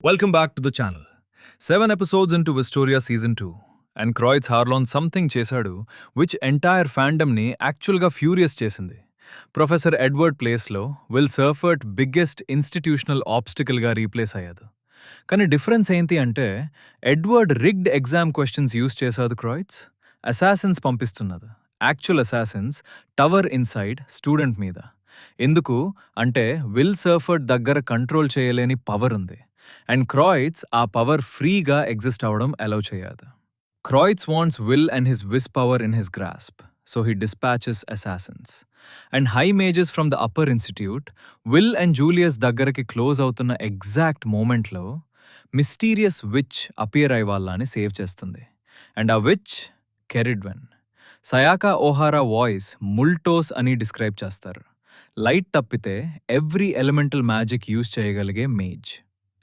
Welcome back to the channel. 7 episodes into Vistoria Season 2, and Croyd's Harlon something చేశాడు which entire fandomని యాక్చువల్గా furious చేసింది. Professor Edward ప్లేస్లో Will Serfort biggest institutional ఆబ్స్టికల్గా replace అయ్యాడు. కానీ difference ఏంటి అంటే Edward rigged exam questions use చేశాడు క్రాయిడ్స్. అసాసిన్స్ పంపిస్తున్నది. Actual assassins tower inside student మీద. ఎందుకు అంటే విల్ సర్ఫర్ట్ దగ్గర కంట్రోల్ చేయలేని పవర్ ఉంది. అండ్ క్రాయిడ్స్ ఆ పవర్ ఫ్రీగా ఎగ్జిస్ట్ అవడం అలౌ చేయదు. Kroyds wants Will and his wiz power in his grasp, so he dispatches assassins. And high mages from the upper institute Will and Julius దగ్గరకి close అవుతున్న exact మూమెంట్లో mysterious witch appear అయ్యి వాళ్ళని save చేస్తుంది. And ఆ witch Ceridwen. Sayaka Ohara voice ముల్టోస్ అని describe చేస్తారు. లైట్ తప్పితే ఎవ్రీ ఎలిమెంటల్ మ్యాజిక్ యూజ్ చేయగలిగే మేజ్.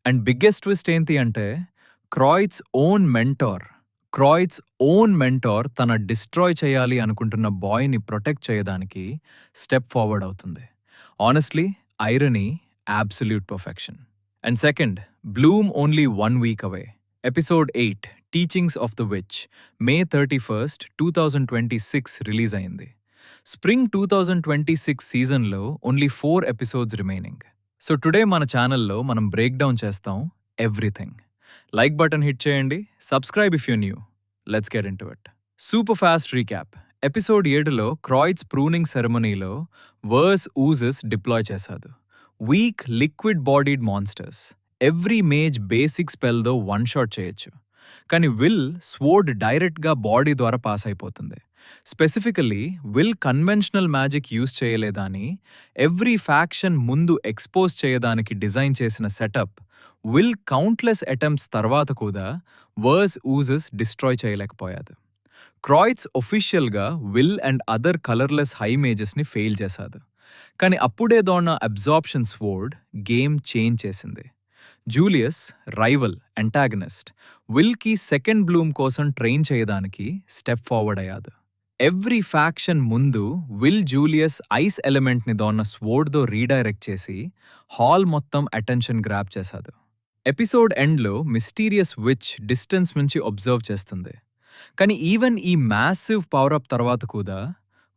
అండ్ బిగ్గెస్ట్ ట్విస్ట్ ఏంటి అంటే క్రాయిడ్స్ ఓన్ మెంటార్ తన డిస్ట్రాయ్ చేయాలి అనుకుంటున్న బాయ్ని ప్రొటెక్ట్ చేయడానికి స్టెప్ ఫార్వర్డ్ అవుతుంది. Honestly irony, absolute perfection. And second, bloom only 1 week away. Episode 8 teachings of the witch May 31st, 2026 release అయింది. స్ప్రింగ్ 2026 సీజన్లో only 4 episodes remaining. So today మన ఛానల్లో మనం బ్రేక్ డౌన్ చేస్తాం ఎవ్రీథింగ్. లైక్ బటన్ హిట్ చేయండి, subscribe if you new. Let's get in to it. Super fast recap. Episode 7లో Kroyds pruning సెరమనీలో worse oozes deploy చేశాడు. Week liquid bodied monsters. Every mage basic స్పెల్తో 1 shot చేయొచ్చు. కానీ Will sword డైరెక్ట్గా body ద్వారా pass అయిపోతుంది. Specifically Will conventional magic use చేయలేదని ఎవ్రీ ఫ్యాక్షన్ ముందు ఎక్స్పోజ్ చేయడానికి డిజైన్ చేసిన సెటప్ విల్ కౌంట్లెస్ అటెంప్ట్స్ తర్వాత కూడా వర్స్ ఊజెస్ డిస్ట్రాయ్ చేయలేకపోయాడు. క్రాయిడ్స్ ఒఫిషియల్గా Will and other colourless high మేజెస్ని ఫెయిల్ చేశాడు. కానీ అప్పుడేదోన్న అబ్జార్ప్షన్ స్వోర్డ్ గేమ్ చేంజ్ చేసింది. జూలియస్, రైవల్, అంటాగనిస్ట్, విల్కి సెకండ్ బ్లూమ్ కోసం ట్రైన్ చేయడానికి స్టెప్ ఫార్వర్డ్ అయ్యాడు. ఎవ్రీ ఫ్యాక్షన్ ముందు విల్ జూలియస్ ఐస్ ఎలిమెంట్ని దోన్న స్వోర్డ్తో రీడైరెక్ట్ చేసి హాల్ మొత్తం అటెన్షన్ గ్రాప్ చేశాడు. ఎపిసోడ్ ఎండ్లో మిస్టీరియస్ విచ్ డిస్టెన్స్ నుంచి అబ్జర్వ్ చేస్తుంది. కానీ ఈవెన్ ఈ మ్యాసివ్ పవరప్ తర్వాత కూడా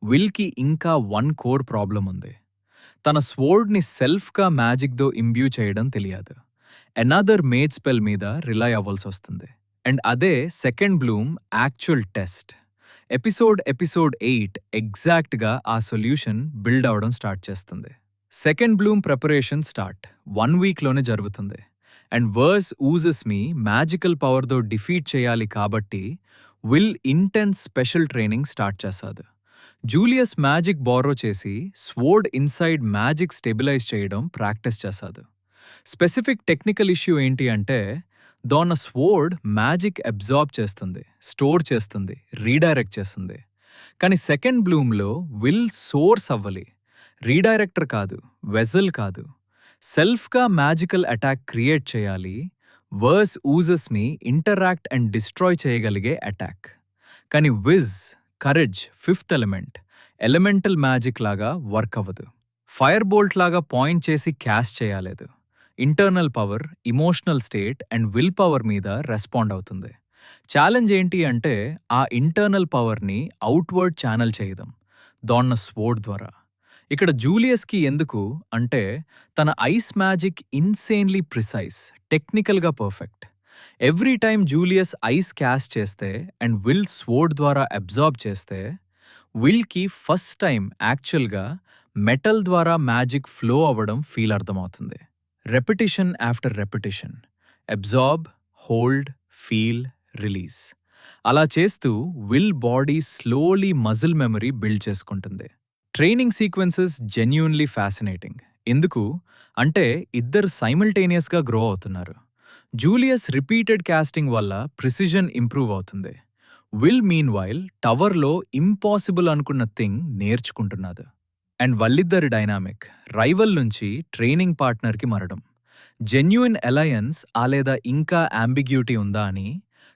విల్కి ఇంకా 1 core ప్రాబ్లం ఉంది. తన స్వోర్డ్ని సెల్ఫ్గా మ్యాజిక్తో ఇంబ్యూ చేయడం తెలియదు. అనదర్ మేజ్ స్పెల్ మీద రిలై అవ్వాల్సి వస్తుంది. అండ్ అదే second bloom actual test. Episode 8 ఎగ్జాక్ట్గా ఆ సొల్యూషన్ బిల్డ్ అవడం స్టార్ట్ చేస్తుంది. సెకండ్ బ్లూమ్ ప్రిపరేషన్ స్టార్ట్ 1 weekలోనే జరుగుతుంది. అండ్ వర్స్ ఊజెస్ మీ మ్యాజికల్ పవర్తో డిఫీట్ చేయాలి కాబట్టి Will intense special training start చేశాడు. జూలియస్ మ్యాజిక్ బారో చేసి స్వోర్డ్ ఇన్సైడ్ మ్యాజిక్ స్టెబిలైజ్ చేయడం ప్రాక్టీస్ చేశాడు. స్పెసిఫిక్ టెక్నికల్ ఇష్యూ ఏంటి అంటే దోన్న స్వోర్డ్ మ్యాజిక్ అబ్జార్బ్ చేస్తుంది, స్టోర్ చేస్తుంది, రీడైరెక్ట్ చేస్తుంది. కానీ సెకండ్ బ్లూమ్లో విల్ సోర్స్ అవ్వాలి. రీడైరెక్టర్ కాదు, వెజల్ కాదు. సెల్ఫ్గా మ్యాజికల్ అటాక్ క్రియేట్ చేయాలి. వర్స్ ఊజెస్ని ఇంటరాక్ట్ అండ్ డిస్ట్రాయ్ చేయగలిగే అటాక్. కానీ wiz, courage, 5th element, elemental magic లాగా వర్క్ అవ్వదు. ఫైర్ బోల్ట్ లాగా పాయింట్ చేసి క్యాస్ట్ చేయలేదు. Internal power, emotional state and will power మీద రెస్పాండ్ అవుతుంది. ఛాలెంజ్ ఏంటి అంటే ఆ ఇంటర్నల్ పవర్ని అవుట్వర్డ్ ఛానల్ చేయడం దోన్న స్వోర్డ్ ద్వారా. ఇక్కడ జూలియస్కి ఎందుకు అంటే తన ఐస్ మ్యాజిక్ ఇన్సేన్లీ ప్రిసైజ్, టెక్నికల్గా perfect. Every time Julius ice cast చేస్తే అండ్ విల్ స్వోర్డ్ ద్వారా అబ్జార్బ్ చేస్తే విల్కి ఫస్ట్ టైం యాక్చువల్గా మెటల్ ద్వారా మ్యాజిక్ ఫ్లో అవ్వడం ఫీల్ అర్థమవుతుంది. Repetition after repetition, absorb, hold, feel, release. అలా చేస్తూ Will body slowly muscle memory build చేసుకుంటుంది. Training sequences genuinely fascinating. ఎందుకు అంటే ఇద్దరు సైమల్టేనియస్గా గ్రో అవుతున్నారు. జూలియస్ రిపీటెడ్ కాస్టింగ్ వల్ల ప్రిసిజన్ ఇంప్రూవ్ అవుతుంది. విల్ మీన్ వైల్ టవర్లో ఇంపాసిబుల్ అనుకున్న థింగ్ నేర్చుకుంటున్నది. అండ్ వాళ్ళిద్దరి డైనామిక్ రైవల్ నుంచి ట్రైనింగ్ పార్ట్నర్కి మారడం. జెన్యూన్ అలయన్స్ లేదా ఇంకా అంబిగ్యూటీ ఉందా అని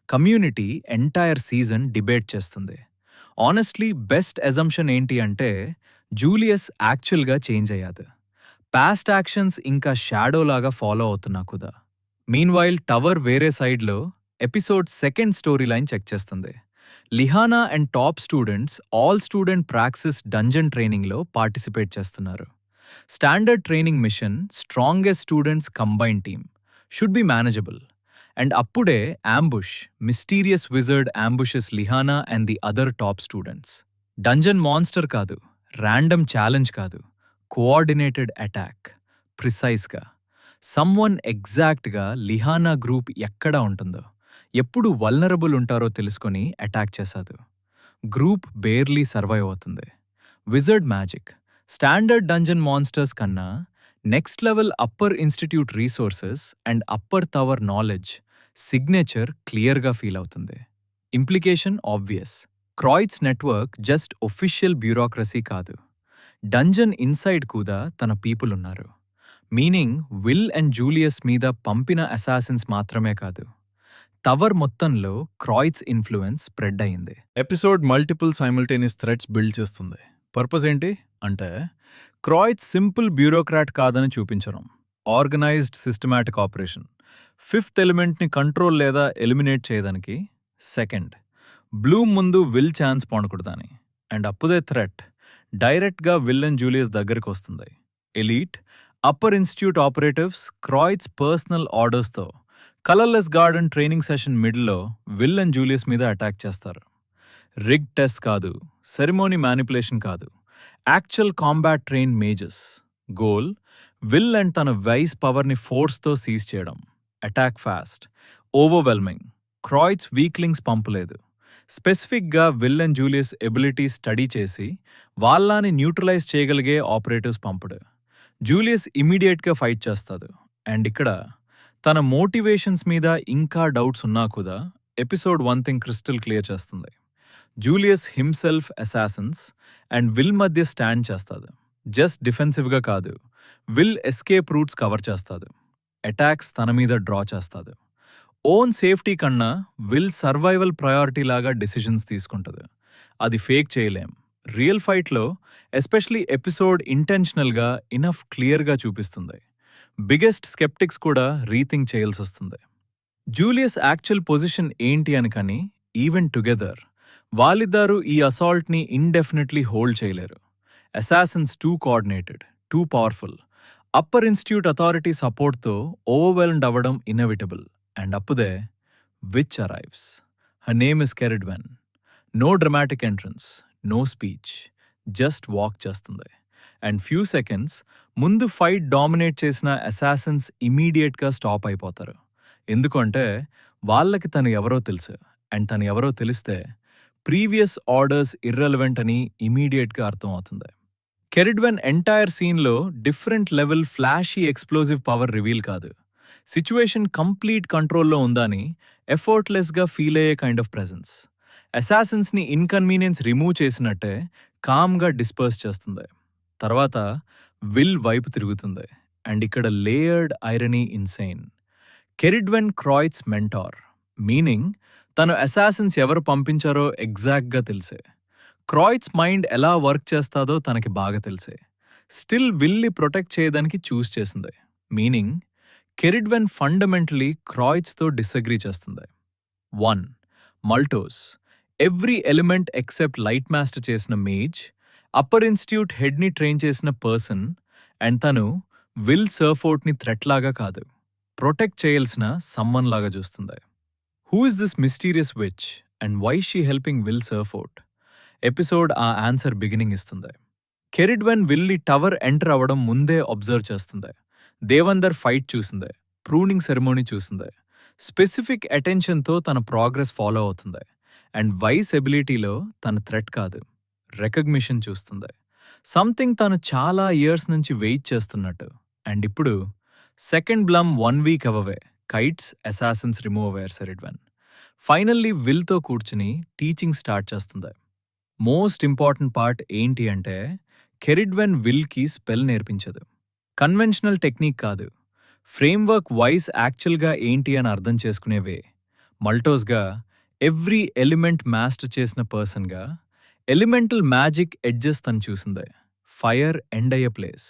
కమ్యూనిటీ ఎంటైర్ సీజన్ డిబేట్ చేస్తుంది. ఆనెస్ట్లీ బెస్ట్ అజంప్షన్ ఏంటి అంటే జూలియస్ యాక్చువల్గా చేంజ్ అయ్యాదు. పాస్ట్ యాక్షన్స్ ఇంకా షాడో లాగా ఫాలో అవుతున్నా కూడా. మీన్వైల్ టవర్ వేరే సైడ్లో episode second story line check చేస్తుంది. Lihana and top students all student praxis dungeon ట్రైనింగ్లో పార్టిసిపేట్ చేస్తున్నారు. Standard training mission strongest students combine team should be manageable. And అప్పుడే ambush mysterious wizard ambushes Lihana and the other top students. Dungeon monster కాదు, random challenge కాదు, coordinated attack. ప్రిసైజ్గా someone ఎగ్జాక్ట్గా Lihana group ఎక్కడ ఉంటుందో, ఎప్పుడు vulnerable ఉంటారో తెలుసుకొని అటాక్ చేశాదు. గ్రూప్ బేర్లీ సర్వైవ్ అవుతుంది. Wizard magic standard dungeon monsters కన్నా next level upper institute resources and upper tower knowledge signature క్లియర్గా ఫీల్ అవుతుంది. Implication obvious. Kroyds network just official bureaucracy కాదు, డంజన్ ఇన్సైడ్ కూడా తన పీపుల్ ఉన్నారు. మీనింగ్ విల్ అండ్ జూలియస్ మీద పంపిన అసాసిన్స్ మాత్రమే కాదు, టవర్ మొత్తంలో క్రాయిట్స్ ఇన్ఫ్లుయెన్స్ స్ప్రెడ్ అయింది. Episode multiple simultaneous threats build చేస్తుంది. పర్పస్ ఏంటి అంటే క్రాయిట్స్ సింపుల్ బ్యూరోక్రాట్ కాదని చూపించడం, ఆర్గనైజ్డ్ సిస్టమాటిక్ ఆపరేషన్. ఫిఫ్త్ ఎలిమెంట్ని కంట్రోల్ లేదా ఎలిమినేట్ చేయడానికి. సెకండ్, బ్లూమ్ ముందు విల్ ఛాన్స్ పొందకూడదని. అండ్ అప్పుడే థ్రెట్ డైరెక్ట్గా విల్ అండ్ జూలియస్ దగ్గరికి వస్తుంది. Elite upper institute operatives Kraits personal ఆర్డర్స్తో కలర్లెస్ గార్డెన్ ట్రైనింగ్ సెషన్ మిడిల్లో విల్ అండ్ జూలియస్ మీద అటాక్ చేస్తారు. రిగ్ టెస్ట్ కాదు, సెరిమోనీ మ్యానిపులేషన్ కాదు, actual combat train measures. Goal Will and తన వైస్ పవర్ని ఫోర్స్తో సీజ్ చేయడం. Attack fast, overwhelming. Kraits weaklings పంపలేదు, స్పెసిఫిక్గా Will and Julius ability study చేసి వాళ్ళని న్యూట్రలైజ్ చేయగలిగే ఆపరేటివ్స్ పంపడు. జూలియస్ ఇమీడియట్గా ఫైట్ చేస్తాడు. అండ్ ఇక్కడ తన మోటివేషన్స్ మీద ఇంకా డౌట్స్ ఉన్నా కూడా ఎపిసోడ్ 1 థింగ్ క్రిస్టల్ క్లియర్ చేస్తుంది. Julius himself assassins and Will మధ్య స్టాండ్ చేస్తాడు. జస్ట్ డిఫెన్సివ్గా కాదు, విల్ ఎస్కేప్ రూట్స్ కవర్ చేస్తాడు, అటాక్స్ తన మీద డ్రా చేస్తాడు. ఓన్ సేఫ్టీ కన్నా విల్ సర్వైవల్ ప్రయారిటీ లాగా డెసిషన్స్ తీసుకుంటుంది. అది ఫేక్ చేయలేం. రియల్ ఫైట్లో ఎస్పెషలీ ఎపిసోడ్ ఇంటెన్షనల్గా ఇనఫ్ క్లియర్గా చూపిస్తుంది. బిగ్గెస్ట్ స్కెప్టిక్స్ కూడా రీథింక్ చేయాల్సి వస్తుంది. జూలియస్ యాక్చువల్ పొజిషన్ ఏంటి అని కానీ ఈవెన్ టుగెదర్ వాళ్ళిద్దరూ ఈ అసాల్ట్ని ఇండెఫినెట్లీ హోల్డ్ చేయలేరు. Assassins too coordinated, too powerful. Upper institute authority సపోర్ట్తో ఓవర్వెల్మ్డ్ అవ్వడం ఇన్నెవిటబుల్. అండ్ అప్పుడే witch arrives. Her name is Ceridwen. నో డ్రమాటిక్ ఎంట్రన్స్, నో స్పీచ్, జస్ట్ వాక్ చేస్తుంది. అండ్ ఫ్యూ సెకండ్స్ ముందు ఫైట్ డామినేట్ చేసిన అసాసిన్స్ ఇమీడియట్గా స్టాప్ అయిపోతారు. ఎందుకంటే వాళ్ళకి తను ఎవరో తెలుసు. అండ్ తను ఎవరో తెలిస్తే ప్రీవియస్ ఆర్డర్స్ ఇర్రెలవెంట్ అని ఇమీడియట్గా అర్థం అవుతుంది. కెరిడ్వెన్ ఎంటైర్ సీన్లో different level flashy explosive power reveal కాదు, సిచ్యువేషన్ కంప్లీట్ కంట్రోల్లో ఉందని ఎఫర్ట్లెస్గా ఫీల్ అయ్యే కైండ్ ఆఫ్ ప్రెజెన్స్. అసాసిన్స్ని ఇన్కన్వీనియన్స్ రిమూవ్ చేసినట్టే కామ్గా డిస్పర్స్ చేస్తుంది. తర్వాత విల్ వైపు తిరుగుతుంది. అండ్ ఇక్కడ layered irony insane. Ceridwen Kraits mentor, meaning తను అసాసిన్స్ ఎవరు పంపించారో ఎగ్జాక్ట్గా తెలిసే. క్రాయిట్స్ మైండ్ ఎలా వర్క్ చేస్తాదో తనకి బాగా తెలిసే. స్టిల్ విల్ని ప్రొటెక్ట్ చేయడానికి చూస్ చేసింది. మీనింగ్ కెరిడ్వెన్ ఫండమెంటలీ క్రాయిట్స్తో డిసగ్రీ చేస్తుంది. 1. మల్టోస్ every element except light master చేసిన మేజ్, అప్పర్ ఇన్స్టిట్యూట్ హెడ్ని ట్రైన్ చేసిన పర్సన్. అండ్ తను విల్ సర్ఫోర్ట్ని థ్రెట్ లాగా కాదు, ప్రొటెక్ట్ చేయాల్సిన సమ్మన్ లాగా చూస్తుంది. Who is this mysterious witch and why she helping Will Serfort? Episode ఆ ఆన్సర్ బిగినింగ్ ఇస్తుంది. కెరిడ్వెన్ విల్లి టవర్ ఎంటర్ అవ్వడం ముందే అబ్జర్వ్ చేస్తుంది. దేవందర్ ఫైట్ చూసిందే, ప్రూనింగ్ సెరమోనీ చూసిందే, స్పెసిఫిక్ అటెన్షన్తో తన ప్రోగ్రెస్ ఫాలో అవుతుంది. అండ్ వైస్ ఎబిలిటీలో తన థ్రెట్ కాదు, రికగ్నిషన్ చూస్తుంది. సంథింగ్ తను చాలా ఇయర్స్ నుంచి వెయిట్ చేస్తున్నట్టు. అండ్ ఇప్పుడు సెకండ్ బ్లమ్ 1 వీక్ అవే, కైట్స్ అసాసిన్స్ రిమూవ్ అయ్యారు కెరిడ్వెన్. ఫైనల్లీ విల్తో కూర్చుని టీచింగ్ స్టార్ట్ చేస్తుంది. మోస్ట్ ఇంపార్టెంట్ పార్ట్ ఏంటి అంటే కెరిడ్వెన్ విల్కి స్పెల్ నేర్పించదు. కన్వెన్షనల్ టెక్నిక్ కాదు, ఫ్రేమ్వర్క్ వైస్ యాక్చువల్గా ఏంటి అని అర్థం చేసుకునేవే. మల్టోస్గా ఎవ్రీ ఎలిమెంట్ మాస్టర్ చేసిన పర్సన్గా ఎలిమెంటల్ మ్యాజిక్ ఎడ్జెస్ తను చూసిందే. ఫైర్ ఎండ్ అయ్యే place,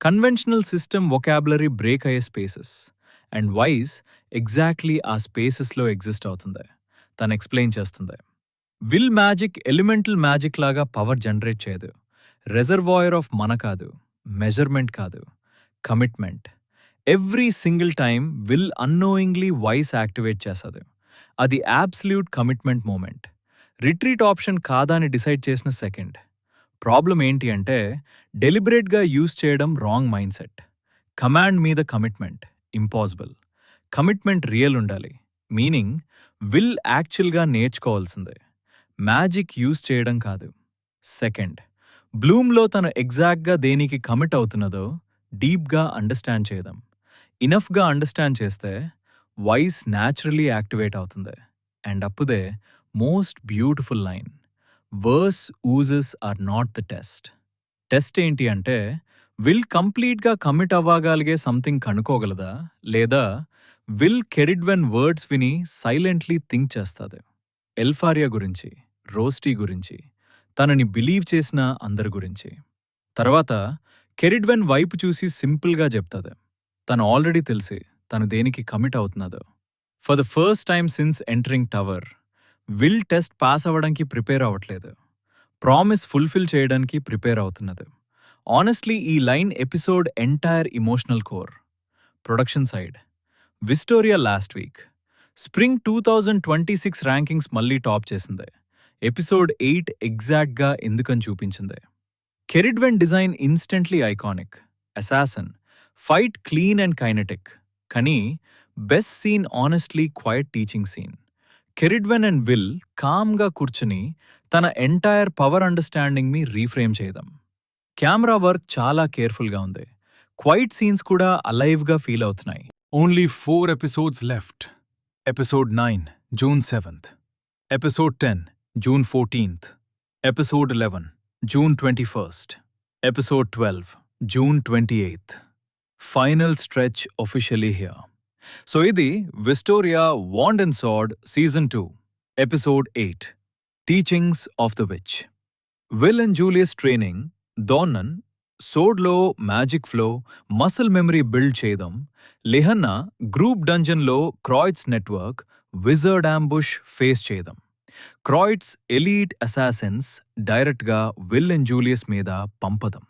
conventional system vocabulary break అయ్యే స్పేసెస్. అండ్ వైస్ ఎగ్జాక్ట్లీ ఆ స్పేసెస్లో ఎగ్జిస్ట్ అవుతుంది. తను ఎక్స్ప్లెయిన్ చేస్తుంది. విల్ మ్యాజిక్ ఎలిమెంటల్ మ్యాజిక్ లాగా పవర్ జనరేట్ చేయదు. రిజర్వాయర్ ఆఫ్ మన కాదు, మెజర్మెంట్ కాదు, commitment. Every single time will annoyingly voice activate చేస్తుంది. అది absolute commitment moment. Retreat option కాదా అని డిసైడ్ చేసిన సెకండ్. ప్రాబ్లం ఏంటి అంటే డెలిబరేట్గా యూజ్ చేయడం రాంగ్ మైండ్ సెట్. కమాండ్ మీద కమిట్మెంట్ ఇంపాసిబుల్. కమిట్మెంట్ రియల్ ఉండాలి. మీనింగ్ విల్ యాక్చువల్గా నేర్చుకోవాల్సిందే, మ్యాజిక్ యూజ్ చేయడం కాదు. సెకండ్, బ్లూమ్లో తను ఎగ్జాక్ట్గా దేనికి కమిట్ అవుతున్నదో డీప్గా అండర్స్టాండ్ చేయడం. ఇనఫ్గా అండర్స్టాండ్ చేస్తే వాయిస్ న్యాచురలీ యాక్టివేట్ అవుతుంది. అండ్ అప్పుడే most beautiful line, words uses are not the test. Test ఏంటి అంటే విల్ కంప్లీట్గా కమిట్ అవ్వగలిగే సంథింగ్ కనుక్కోగలదా, లేదా విల్ కెరిడ్ వెన్ వర్డ్స్ విని సైలెంట్లీ థింక్ చేస్తుంది. ఎల్ఫారియా గురించి, రోస్టీ గురించి, తనని బిలీవ్ చేసిన అందరి గురించి. తర్వాత కెరిడ్వెన్ వైపు చూసి సింపుల్గా చెప్తుంది. తను ఆల్రెడీ తెలిసి తను దేనికి కమిట్ అవుతున్నదో. For the first time since entering tower Will test pass అవ్వడానికి ప్రిపేర్ అవ్వట్లేదు, ప్రామిస్ ఫుల్ఫిల్ చేయడానికి ప్రిపేర్ అవుతున్నది. ఆనెస్ట్లీ ఈ line episode entire emotional core. Production side, Wistoria last week spring 2026 rankings మళ్ళీ టాప్ చేసింది. ఎపిసోడ్ 8 ఎగ్జాక్ట్గా ఎందుకని చూపించింది. Ceridwen design instantly iconic, assassin, fight clean and kinetic. కానీ best scene honestly quiet teaching scene. Ceridwen and Will కామ్గా కూర్చుని తన entire power అండర్స్టాండింగ్ని reframe చేయడం. కెమెరా వర్క్ చాలా కేర్ఫుల్గా ఉంది. క్వైట్ సీన్స్ కూడా అలైవ్గా ఫీల్ అవుతున్నాయి. Only 4 episodes left. Episode 9, June 7th. Episode 10, June 14th. Episode 11, June 21st. Episode 12, June 28th. Final stretch officially here. So ఇది Wistoria wand and sword season 2, episode 8, teachings of the witch. Will and Julius training, డోన్నన్ సోడ్లో magic flow, muscle memory build చేయడం, Lihanna group డంజన్లో Kraits network, wizard ambush face చేయడం, Kraits elite assassins డైరెక్ట్గా Will and Julius మీద పంపడం,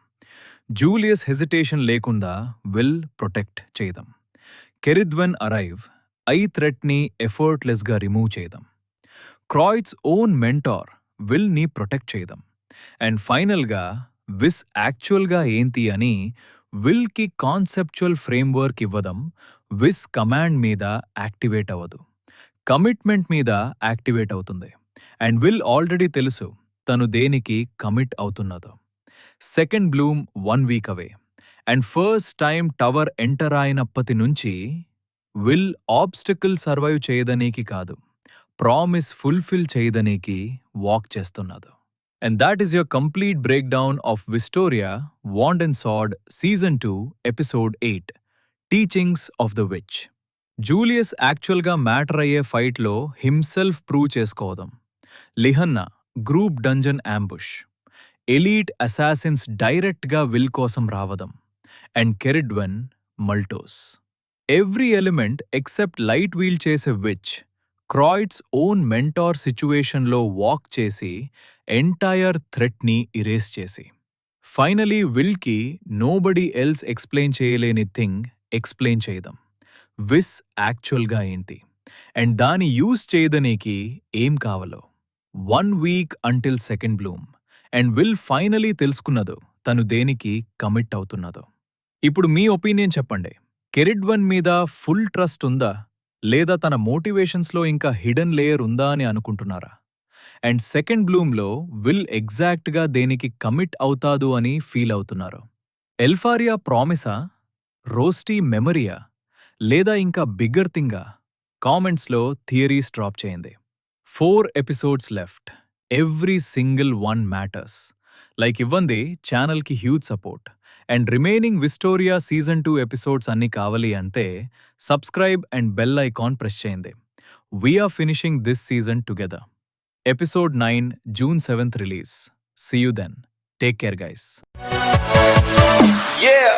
Julius hesitation లేకుండా Will protect చేయడం, కెరిడ్వెన్ అరైవ్, ఐ థ్రెట్ని ఎఫర్ట్లెస్గా రిమూవ్ చేయడం, క్రాయిట్స్ ఓన్ మెంటార్ విల్ని ప్రొటెక్ట్ చేయడం, అండ్ ఫైనల్గా విస్ యాక్చువల్గా ఏంటి అని విల్కి కాన్సెప్చువల్ ఫ్రేమ్వర్క్ ఇవ్వడం. విస్ కమాండ్ మీద యాక్టివేట్ అవ్వదు, కమిట్మెంట్ మీద యాక్టివేట్ అవుతుంది. అండ్ విల్ ఆల్రెడీ తెలుసు తను దేనికి కమిట్ అవుతున్నదో. Second bloom 1 week away. And first time tower enter అయినప్పటి నుంచి విల్ ఆబ్స్టికల్ సర్వైవ్ చేయదనీకి కాదు, ప్రామిస్ ఫుల్ఫిల్ చేయదనీకి వాక్ చేస్తున్నది. And that is your complete breakdown of Vistoria, Wand and Sword, Season 2, Episode 8, Teachings of the Witch. Julius యాక్చువల్గా matter అయ్యే ఫైట్లో himself prove చేసుకోవడం, Lihanna group dungeon ambush, elite assassins డైరెక్ట్గా Will కోసం రావడం, and Ceridwen మల్టోస్. Every element except light wield చేసే witch Kraits own mentor సిచ్యువేషన్లో వాక్ చేసి ఎంటైర్ థ్రెట్ని ఇరేస్ చేసి, ఫైనలీ విల్కి నోబడీ ఎల్స్ ఎక్స్ప్లెయిన్ చేయలేని థింగ్ ఎక్స్ప్లెయిన్ చేయడం, విస్ యాక్చువల్గా ఏంటి, అండ్ దాన్ని యూజ్ చేయదనీకి ఏం కావాలో. 1 week until second bloom, and Will finally తెలుసుకున్నదో తను దేనికి కమిట్ అవుతున్నదో. ఇప్పుడు మీ ఒపీనియన్ చెప్పండి. కెరిడ్వెన్ మీద ఫుల్ ట్రస్ట్ ఉందా, లేదా తన మోటివేషన్స్లో ఇంకా హిడెన్ లేయర్ ఉందా అని అనుకుంటున్నారా? అండ్ సెకండ్ బ్లూమ్లో విల్ ఎగ్జాక్ట్గా దేనికి కమిట్ అవుతాదు అని ఫీల్ అవుతున్నారు? ఎల్ఫారియా ప్రామిసా, రోస్టీ మెమరీయా, లేదా ఇంకా బిగ్గర్ థింగా? కామెంట్స్లో థియరీస్ డ్రాప్ చేయండి. 4 episodes left, every single one matters. Like ఇవ్వండి ఛానల్కి huge support. And remaining Wistoria season 2 episodes అన్నీ కావాలి అంటే subscribe and bell icon press చేయండి. We're finishing this season together. Episode 9 June 7th రిలీజ్. See you then. Take care, guys. Yeah.